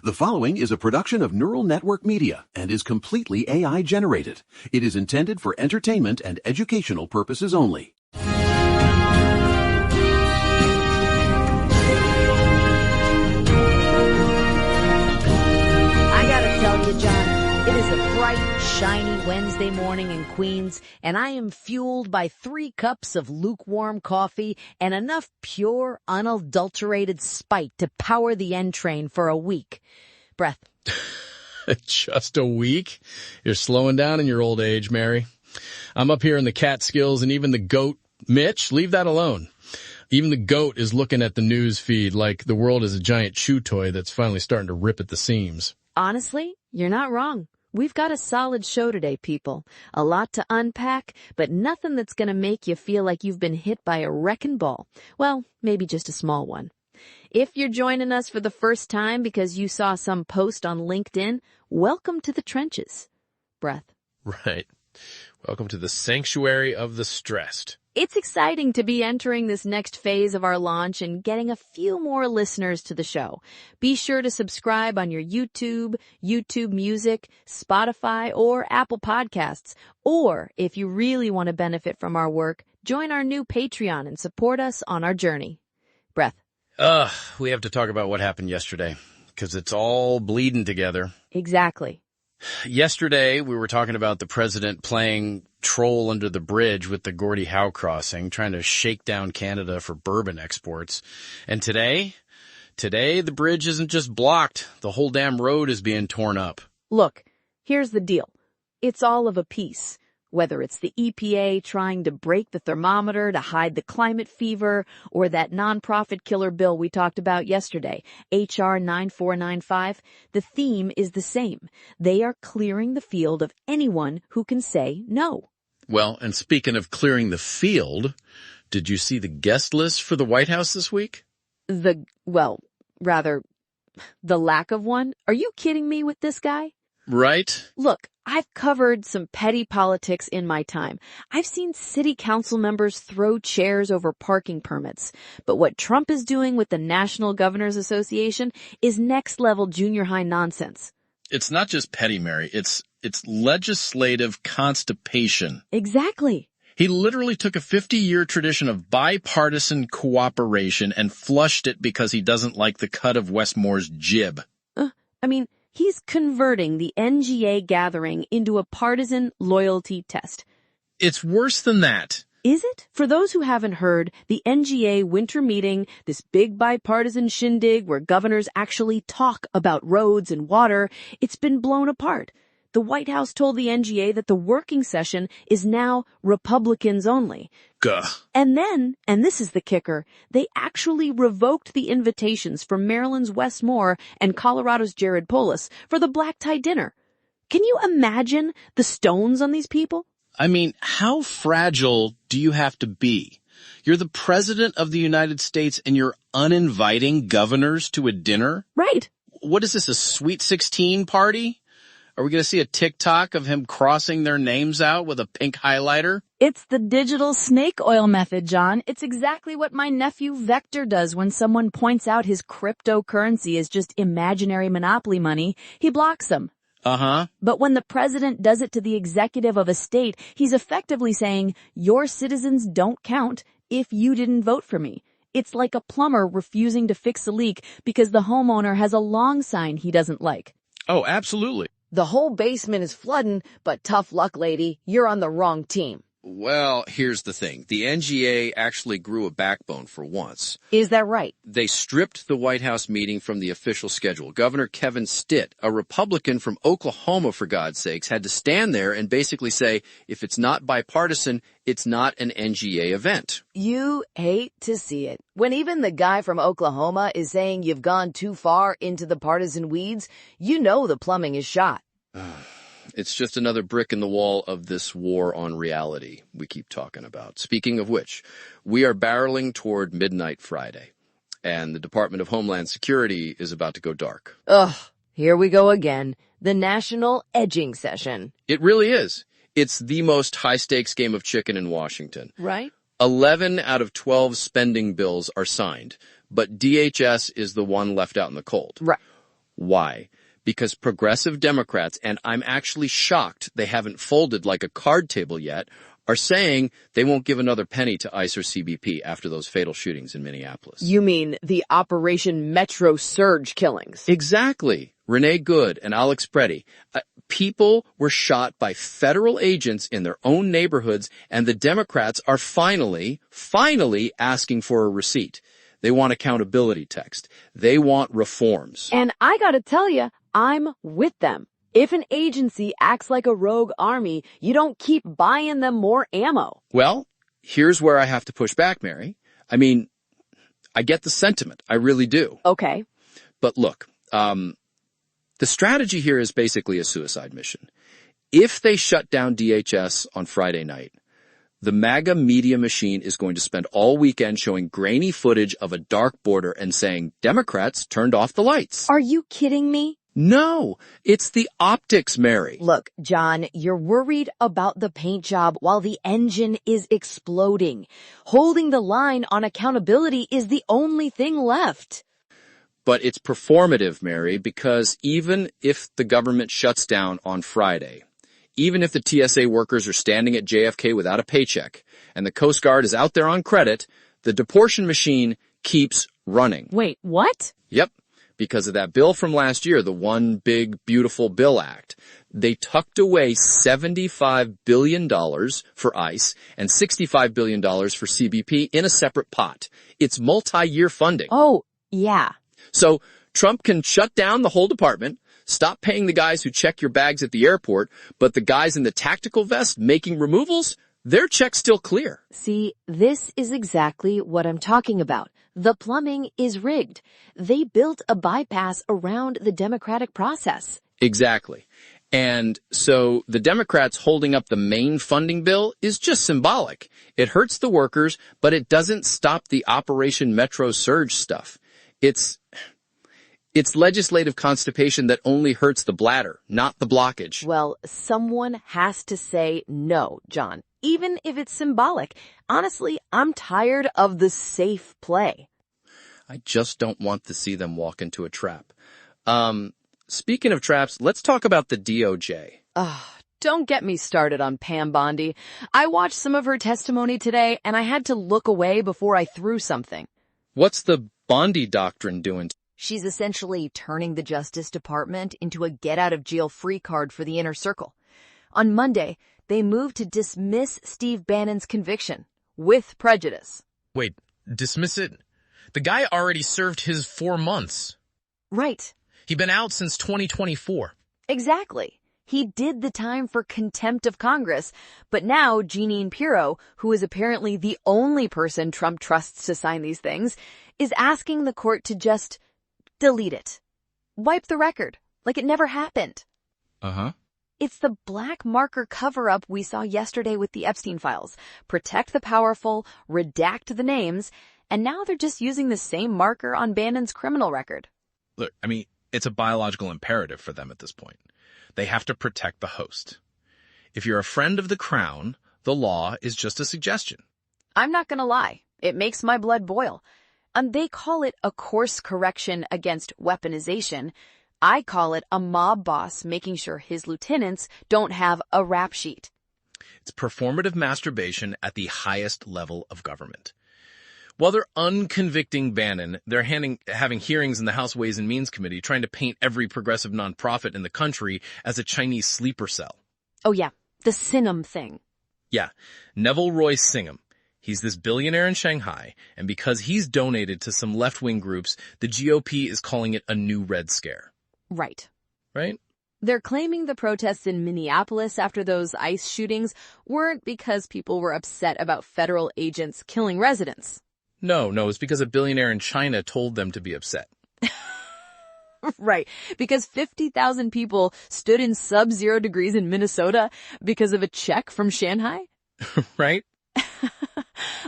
The following is a production of Neural Network Media and is completely AI generated. It is intended for entertainment and educational purposes only. I gotta tell you, John, it is a bright, shiny Wednesday morning in Queens, and I am fueled by 3 cups of lukewarm coffee and enough pure, unadulterated spite to power the N train for a week. Breath. Just a week? You're slowing down in your old age, Mary. I'm up here in the Catskills, and even the goat, Mitch, leave that alone. Even the goat is looking at the news feed like the world is a giant chew toy that's finally starting to rip at the seams. Honestly, you're not wrong. We've got a solid show today, people. A lot to unpack, but nothing that's going to make you feel like you've been hit by a wrecking ball. Well, maybe just a small one. If you're joining us for the first time because you saw some post on LinkedIn, welcome to the trenches. Breath. Right. Welcome to the sanctuary of the stressed. It's exciting to be entering this next phase of our launch and getting a few more listeners to the show. Be sure to subscribe on your YouTube Music, Spotify, or Apple Podcasts. Or, if you really want to benefit from our work, join our new Patreon and support us on our journey. Breath. We have to talk about what happened yesterday, because it's all bleeding together. Exactly. Yesterday, we were talking about the president playing troll under the bridge with the Gordie Howe crossing, trying to shake down Canada for bourbon exports. And today, the bridge isn't just blocked. The whole damn road is being torn up. Look, here's the deal. It's all of a piece. Whether it's the EPA trying to break the thermometer to hide the climate fever, or that nonprofit killer bill we talked about yesterday, HR 9495, the theme is the same. They are clearing the field of anyone who can say no. Well, and speaking of clearing the field, did you see the guest list for the White House this week? The lack of one? Are you kidding me with this guy? Right? Look, I've covered some petty politics in my time. I've seen city council members throw chairs over parking permits. But what Trump is doing with the National Governors Association is next-level junior high nonsense. It's not just petty, Mary. It's legislative constipation. Exactly. He literally took a 50-year tradition of bipartisan cooperation and flushed it because he doesn't like the cut of Westmore's jib. He's converting the NGA gathering into a partisan loyalty test. It's worse than that. Is it? For those who haven't heard, the NGA winter meeting, this big bipartisan shindig where governors actually talk about roads and water, it's been blown apart. The White House told the NGA that the working session is now Republicans only. Gah. And then, and this is the kicker, they actually revoked the invitations for Maryland's Wes Moore and Colorado's Jared Polis for the black tie dinner. Can you imagine the stones on these people? How fragile do you have to be? You're the president of the United States and you're uninviting governors to a dinner? Right. What is this, a Sweet 16 party? Are we going to see a TikTok of him crossing their names out with a pink highlighter? It's the digital snake oil method, John. It's exactly what my nephew Vector does when someone points out his cryptocurrency is just imaginary monopoly money. He blocks them. Uh-huh. But when the president does it to the executive of a state, he's effectively saying, your citizens don't count if you didn't vote for me. It's like a plumber refusing to fix a leak because the homeowner has a long sign he doesn't like. Oh, absolutely. The whole basement is flooding, but tough luck, lady. You're on the wrong team. Well, here's the thing. The NGA actually grew a backbone for once. Is that right? They stripped the White House meeting from the official schedule. Governor Kevin Stitt, a Republican from Oklahoma, for God's sakes, had to stand there and basically say, if it's not bipartisan, it's not an NGA event. You hate to see it. When even the guy from Oklahoma is saying you've gone too far into the partisan weeds, you know the plumbing is shot. It's just another brick in the wall of this war on reality we keep talking about. Speaking of which, we are barreling toward midnight Friday, and the Department of Homeland Security is about to go dark. Ugh, here we go again. The national edging session. It really is. It's the most high-stakes game of chicken in Washington. Right. 11 out of 12 spending bills are signed, but DHS is the one left out in the cold. Right. Why? Because progressive Democrats, and I'm actually shocked they haven't folded like a card table yet, are saying they won't give another penny to ICE or CBP after those fatal shootings in Minneapolis. You mean the Operation Metro Surge killings? Exactly. Renee Good and Alex Preddy. People were shot by federal agents in their own neighborhoods, and the Democrats are finally asking for a receipt. They want accountability text. They want reforms. And I gotta tell you, I'm with them. If an agency acts like a rogue army, you don't keep buying them more ammo. Well, here's where I have to push back, Mary. I mean, I get the sentiment. I really do. Okay. But look, the strategy here is basically a suicide mission. If they shut down DHS on Friday night, the MAGA media machine is going to spend all weekend showing grainy footage of a dark border and saying Democrats turned off the lights. Are you kidding me? No, it's the optics, Mary. Look, John, you're worried about the paint job while the engine is exploding. Holding the line on accountability is the only thing left. But it's performative, Mary, because even if the government shuts down on Friday, even if the TSA workers are standing at JFK without a paycheck, and the Coast Guard is out there on credit, the deportation machine keeps running. Wait, what? Yep. Because of that bill from last year, the One Big Beautiful Bill Act. They tucked away $75 billion for ICE and $65 billion for CBP in a separate pot. It's multi-year funding. Oh, yeah. So Trump can shut down the whole department, stop paying the guys who check your bags at the airport, but the guys in the tactical vest making removals, their check's still clear. See, this is exactly what I'm talking about. The plumbing is rigged. They built a bypass around the democratic process. Exactly. And so the Democrats holding up the main funding bill is just symbolic. It hurts the workers, but it doesn't stop the Operation Metro Surge stuff. It's legislative constipation that only hurts the bladder, not the blockage. Well, someone has to say no, John, even if it's symbolic. Honestly, I'm tired of the safe play. I just don't want to see them walk into a trap. Speaking of traps, let's talk about the DOJ. Don't get me started on Pam Bondi. I watched some of her testimony today, and I had to look away before I threw something. What's the Bondi Doctrine doing? She's essentially turning the Justice Department into a get-out-of-jail-free card for the inner circle. On Monday, they moved to dismiss Steve Bannon's conviction, with prejudice. Wait, dismiss it? The guy already served his 4 months. Right. He'd been out since 2024. Exactly. He did the time for contempt of Congress, but now Jeanine Pirro, who is apparently the only person Trump trusts to sign these things, is asking the court to just delete it. Wipe the record, like it never happened. Uh-huh. It's the black marker cover-up we saw yesterday with the Epstein files. Protect the powerful, redact the names, and now they're just using the same marker on Bannon's criminal record. Look, I mean, it's a biological imperative for them at this point. They have to protect the host. If you're a friend of the crown, the law is just a suggestion. I'm not gonna lie. It makes my blood boil. And they call it a course correction against weaponization. I call it a mob boss making sure his lieutenants don't have a rap sheet. It's performative masturbation at the highest level of government. While they're unconvicting Bannon, they're having hearings in the House Ways and Means Committee trying to paint every progressive nonprofit in the country as a Chinese sleeper cell. Oh yeah, the Singham thing. Yeah, Neville Roy Singham. He's this billionaire in Shanghai, and because he's donated to some left-wing groups, the GOP is calling it a new Red Scare. Right. Right? They're claiming the protests in Minneapolis after those ICE shootings weren't because people were upset about federal agents killing residents. No, it's because a billionaire in China told them to be upset. Right, because 50,000 people stood in sub-zero degrees in Minnesota because of a check from Shanghai? Right?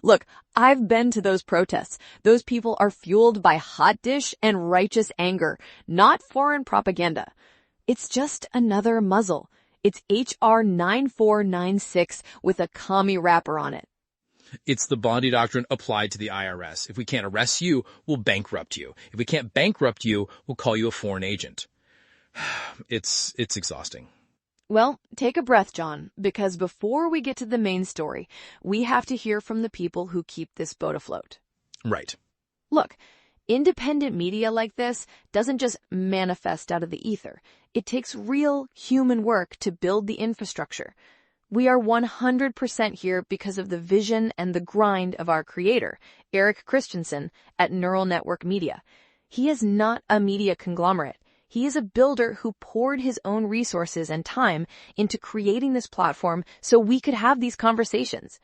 Look, I've been to those protests. Those people are fueled by hot dish and righteous anger, not foreign propaganda. It's just another muzzle. It's HR 9496 with a commie wrapper on it. It's the Bondi Doctrine applied to the IRS. If we can't arrest you, we'll bankrupt you. If we can't bankrupt you, we'll call you a foreign agent. It's exhausting. Well, take a breath, John, because before we get to the main story, we have to hear from the people who keep this boat afloat. Right. Look, independent media like this doesn't just manifest out of the ether. It takes real human work to build the infrastructure. We are 100% here because of the vision and the grind of our creator, Eric Christensen, at Neural Network Media. He is not a media conglomerate. He is a builder who poured his own resources and time into creating this platform so we could have these conversations.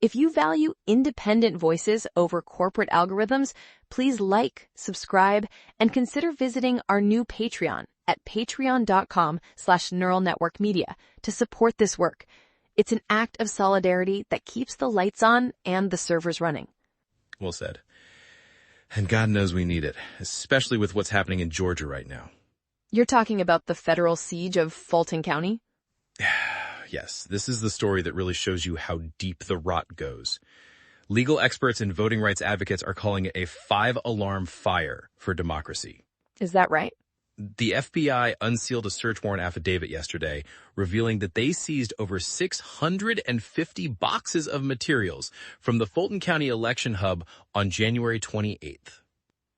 If you value independent voices over corporate algorithms, please like, subscribe, and consider visiting our new Patreon at patreon.com/neuralnetworkmedia to support this work. It's an act of solidarity that keeps the lights on and the servers running. Well said. And God knows we need it, especially with what's happening in Georgia right now. You're talking about the federal siege of Fulton County? Yes, this is the story that really shows you how deep the rot goes. Legal experts and voting rights advocates are calling it a 5-alarm fire for democracy. Is that right? The FBI unsealed a search warrant affidavit yesterday, revealing that they seized over 650 boxes of materials from the Fulton County election hub on January 28th.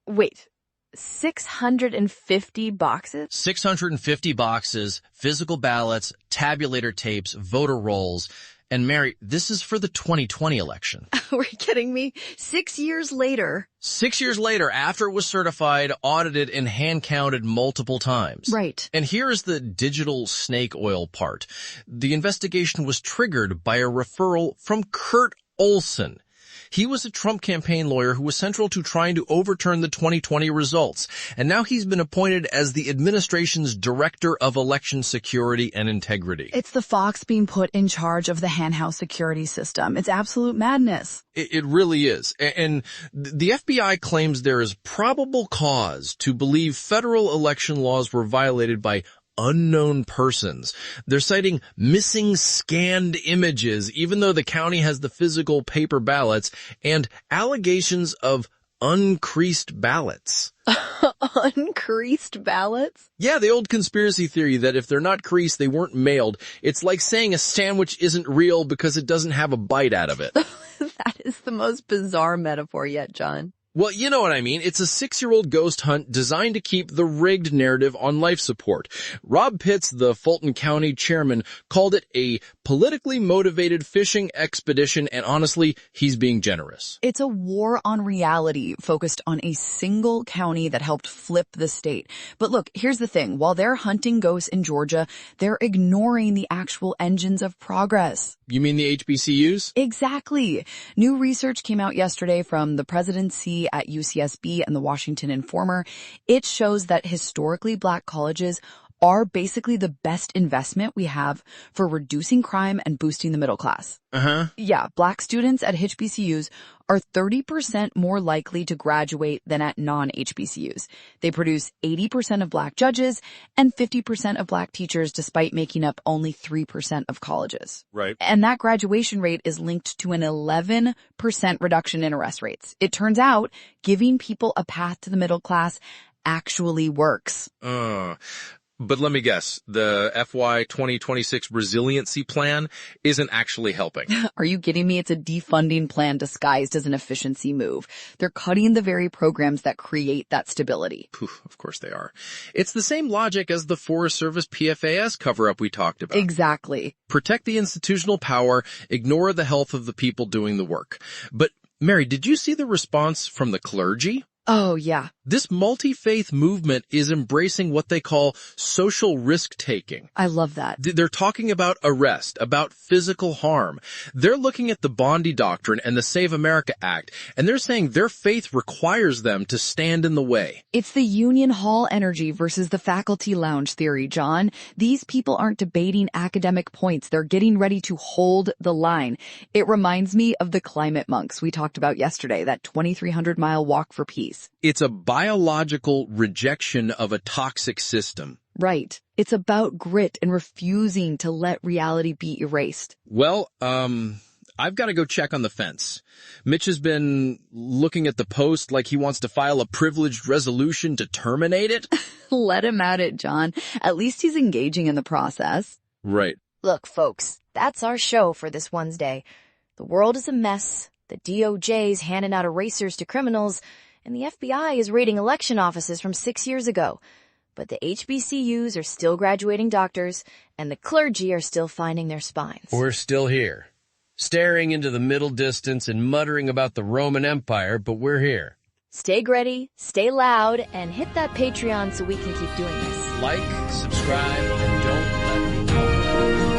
Wait, 650 boxes? 650 boxes, physical ballots, tabulator tapes, voter rolls. And Mary, this is for the 2020 election. Are you kidding me? 6 years later. 6 years later, after it was certified, audited, and hand-counted multiple times. Right. And here is the digital snake oil part. The investigation was triggered by a referral from Kurt Olson. He was a Trump campaign lawyer who was central to trying to overturn the 2020 results. And now he's been appointed as the administration's director of election security and integrity. It's the fox being put in charge of the henhouse security system. It's absolute madness. It really is. And the FBI claims there is probable cause to believe federal election laws were violated by unknown persons. They're citing missing scanned images, even though the county has the physical paper ballots, and allegations of uncreased ballots. Uncreased ballots? Yeah, the old conspiracy theory that if they're not creased, they weren't mailed. It's like saying a sandwich isn't real because it doesn't have a bite out of it. That is the most bizarre metaphor yet, John. Well, you know what I mean. It's a 6-year-old ghost hunt designed to keep the rigged narrative on life support. Rob Pitts, the Fulton County chairman, called it a politically motivated fishing expedition, and honestly, he's being generous. It's a war on reality focused on a single county that helped flip the state. But look, here's the thing. While they're hunting ghosts in Georgia, they're ignoring the actual engines of progress. You mean the HBCUs? Exactly. New research came out yesterday from the presidency at UCSB and the Washington Informer. It shows that historically Black colleges are basically the best investment we have for reducing crime and boosting the middle class. Yeah, Black students at HBCUs are 30% more likely to graduate than at non-HBCUs. They produce 80% of Black judges and 50% of Black teachers, despite making up only 3% of colleges. Right. And that graduation rate is linked to an 11% reduction in arrest rates. It turns out giving people a path to the middle class actually works. But let me guess, the FY 2026 resiliency plan isn't actually helping. Are you kidding me? It's a defunding plan disguised as an efficiency move. They're cutting the very programs that create that stability. Poof, of course they are. It's the same logic as the Forest Service PFAS cover-up we talked about. Exactly. Protect the institutional power, ignore the health of the people doing the work. But, Mary, did you see the response from the clergy? Oh, yeah. This multi-faith movement is embracing what they call social risk-taking. I love that. They're talking about arrest, about physical harm. They're looking at the Bondi Doctrine and the Save America Act, and they're saying their faith requires them to stand in the way. It's the Union Hall energy versus the faculty lounge theory, John. These people aren't debating academic points. They're getting ready to hold the line. It reminds me of the climate monks we talked about yesterday, that 2,300-mile walk for peace. It's a biological rejection of a toxic system. Right. It's about grit and refusing to let reality be erased. Well, I've got to go check on the fence. Mitch has been looking at the post like he wants to file a privileged resolution to terminate it. Let him at it, John. At least he's engaging in the process. Right. Look, folks, that's our show for this Wednesday. The world is a mess. The DOJ's handing out erasers to criminals, and the FBI is raiding election offices from 6 years ago. But the HBCUs are still graduating doctors, and the clergy are still finding their spines. We're still here, staring into the middle distance and muttering about the Roman Empire, but we're here. Stay gritty, stay loud, and hit that Patreon so we can keep doing this. Like, subscribe, and don't let me talk.